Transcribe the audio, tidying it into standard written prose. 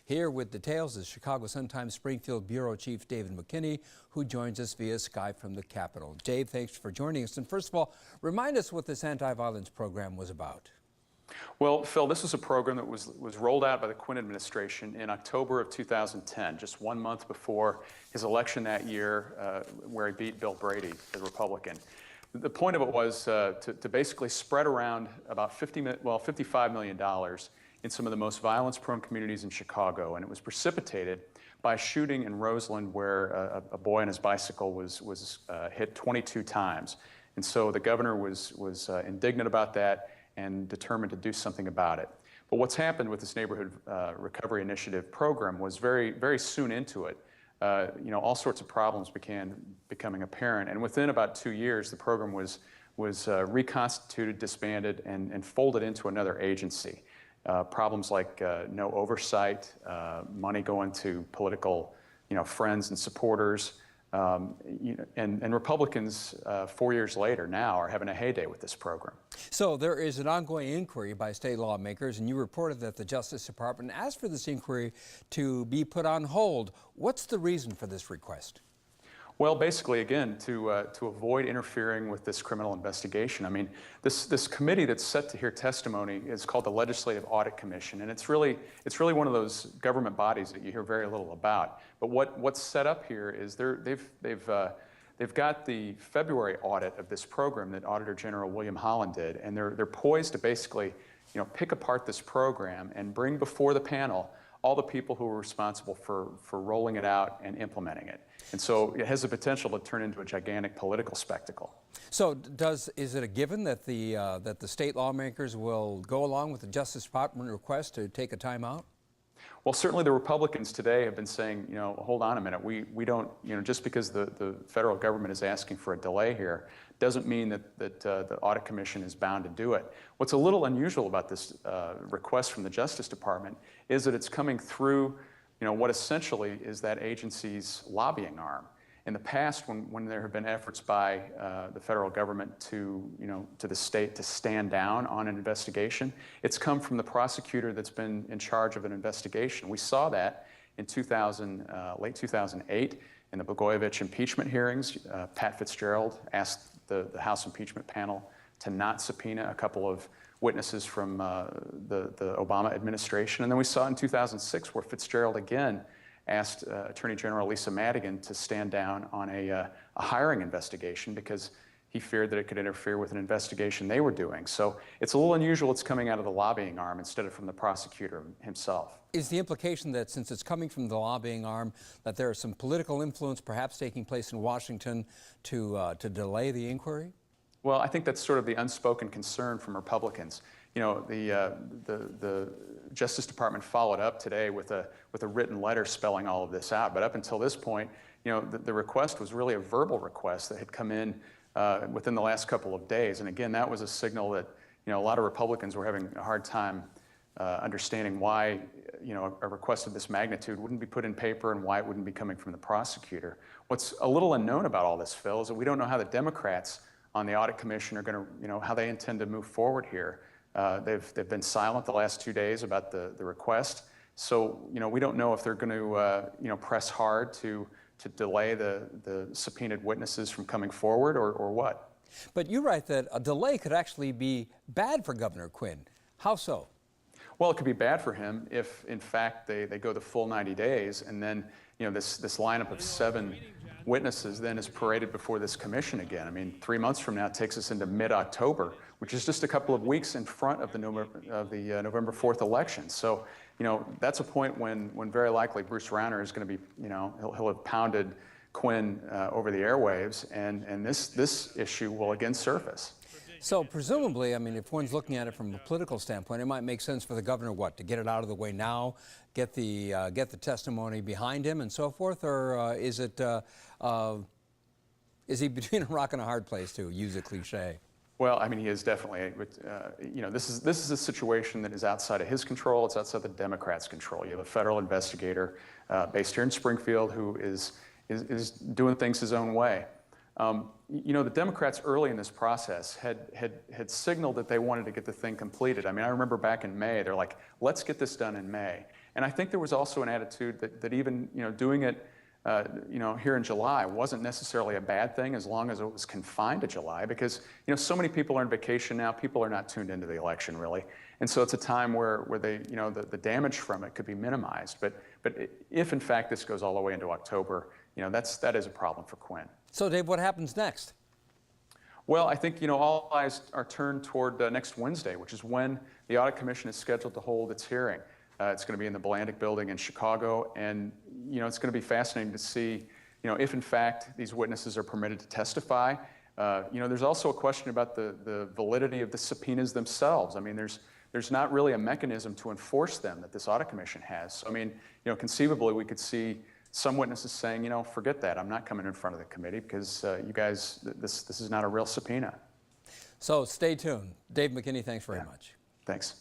Here with details is Chicago Sun-Times Springfield Bureau Chief David McKinney, who joins us via Skype from the Capitol. Dave, thanks for joining us. And first of all, remind us what this anti-violence program was about. Well, Phil, this was a program that was rolled out by the Quinn administration in October of 2010, just 1 month before his election that year, where he beat Bill Brady, the Republican. The point of it was to basically spread around about $55 million in some of the most violence-prone communities in Chicago, and it was precipitated by a shooting in Roseland where a boy on his bicycle was hit 22 times. And so the governor was indignant about that and determined to do something about it. But what's happened with this Neighborhood Recovery Initiative program was very soon into it, all sorts of problems began becoming apparent. And within about 2 years, the program was reconstituted, disbanded, and folded into another agency. Problems like no oversight, money going to political, friends and supporters, and Republicans 4 years later now are having a heyday with this program. So there is an ongoing inquiry by state lawmakers, and you reported that the Justice Department asked for this inquiry to be put on hold. What's the reason for this request? Well, basically, again, to avoid interfering with this criminal investigation. I mean, this committee that's set to hear testimony is called the Legislative Audit Commission, and it's really one of those government bodies that you hear very little about. But what's set up here is they've got the February audit of this program that Auditor General William Holland did, and they're poised to basically, pick apart this program and bring before the panel all the people who were responsible for rolling it out and implementing it. And so it has the potential to turn into a gigantic political spectacle. So is it a given that the state lawmakers will go along with the Justice Department request to take a timeout? Well, certainly the Republicans today have been saying, hold on a minute, we don't, just because the federal government is asking for a delay here doesn't mean that the Audit Commission is bound to do it. What's a little unusual about this request from the Justice Department is that it's coming through, what essentially is that agency's lobbying arm. In the past, when there have been efforts by the federal government to the state to stand down on an investigation, it's come from the prosecutor that's been in charge of an investigation. We saw that in late 2008 in the Blagojevich impeachment hearings. Pat Fitzgerald asked the House impeachment panel to not subpoena a couple of witnesses from the Obama administration. And then we saw in 2006 where Fitzgerald again asked Attorney General Lisa Madigan to stand down on a hiring investigation because he feared that it could interfere with an investigation they were doing. So it's a little unusual it's coming out of the lobbying arm instead of from the prosecutor himself. Is the implication that since it's coming from the lobbying arm, that there is some political influence perhaps taking place in Washington to delay the inquiry? Well, I think that's sort of the unspoken concern from Republicans. The Justice Department followed up today with a written letter spelling all of this out. But up until this point, the request was really a verbal request that had come in within the last couple of days. And again, that was a signal that a lot of Republicans were having a hard time understanding why a request of this magnitude wouldn't be put in paper and why it wouldn't be coming from the prosecutor. What's a little unknown about all this, Phil, is that we don't know how the Democrats on the Audit Commission are going to, how they intend to move forward here. They've been silent the last 2 days about the request. So, we don't know if they're going to, press hard to delay the subpoenaed witnesses from coming forward or what. But you write that a delay could actually be bad for Governor Quinn. How so? Well, it could be bad for him if, in fact, they go the full 90 days and then, this lineup of 7 witnesses then is paraded before this commission again. I mean, 3 months from now it takes us into mid-October, which is just a couple of weeks in front of the November 4th election. So, that's a point when very likely Bruce Rauner is going to be, he'll have pounded Quinn over the airwaves, and this issue will again surface. So presumably, I mean, if one's looking at it from a political standpoint, it might make sense for the governor, to get it out of the way now, get the testimony behind him and so forth, or is he between a rock and a hard place, to use a cliche? Well, I mean, he is definitely, this is a situation that is outside of his control. It's outside the Democrats' control. You have a federal investigator based here in Springfield who is doing things his own way. The Democrats early in this process had signaled that they wanted to get the thing completed. I mean, I remember back in May, they're like, let's get this done in May. And I think there was also an attitude that even, doing it, here in July wasn't necessarily a bad thing as long as it was confined to July, because, so many people are on vacation now. People are not tuned into the election really. And so it's a time where they, the damage from it could be minimized. But if in fact this goes all the way into October, that is a problem for Quinn. So Dave, what happens next? Well, I think, all eyes are turned toward next Wednesday, which is when the Audit Commission is scheduled to hold its hearing. It's going to be in the Blandick Building in Chicago, and, it's going to be fascinating to see, if in fact these witnesses are permitted to testify. There's also a question about the validity of the subpoenas themselves. I mean, there's not really a mechanism to enforce them that this Audit Commission has. So, I mean, conceivably we could see some witnesses saying, forget that, I'm not coming in front of the committee because you guys, this is not a real subpoena. So stay tuned. Dave McKinney, thanks very much. Thanks.